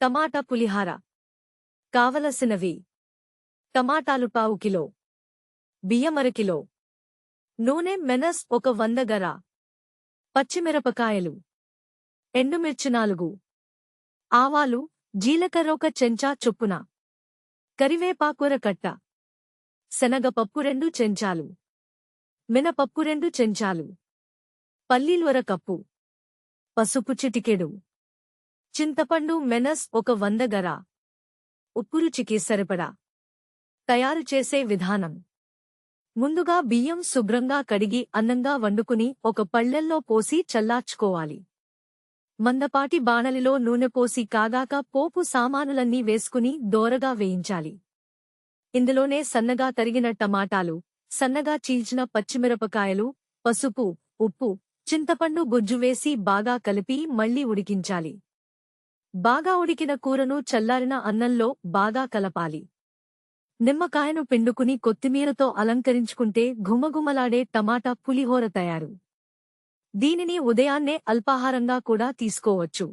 టమాటా పులిహార. కావలసినవి: టమాటాలు పావు కిలో, బియ్యం అరకిలో, నూనె మెనస్ 100 గర, పచ్చిమిరపకాయలు, ఎండుమిర్చి 4, ఆవాలు, జీలకర్ర 1 చెంచా చొప్పున, కరివేపాకు కట్ట, శనగపప్పు 2 చెంచాలు, మినపప్పు 2 చెంచాలు, పల్లీలు 1 కప్పు, పసుపు చిటికెడు, చింతపండు మెనస్ 100 గర, ఉప్పు రుచికి సరిపడా. తయారు చేసే విధానం: ముందుగా బియ్యం శుభ్రంగా కడిగి అన్నంగా వండుకుని ఒక పళ్ళెంలో పోసి చల్లార్చుకోవాలి. మందపాటి బాణలిలో నూనె పోసి కాగాక పోపు సామానులన్నీ వేసుకుని దోరగా వేయించాలి. ఇందులోనే సన్నగా తరిగిన టమాటాలు, సన్నగా చీల్చిన పచ్చిమిరపకాయలు, పసుపు, ఉప్పు, చింతపండు గుజ్జు వేసి బాగా కలిపి మళ్లీ ఉడికించాలి. బాగా ఉడికిన కూరను చల్లారిన అన్నంలో బాగా కలపాలి. నిమ్మకాయను పిండుకుని కొత్తిమీరతో అలంకరించుకుంటే ఘుమఘుమలాడే టమాటా పులిహోర తయారు. దీనిని ఉదయాన్నే అల్పాహారంగా కూడా తీసుకోవచ్చు.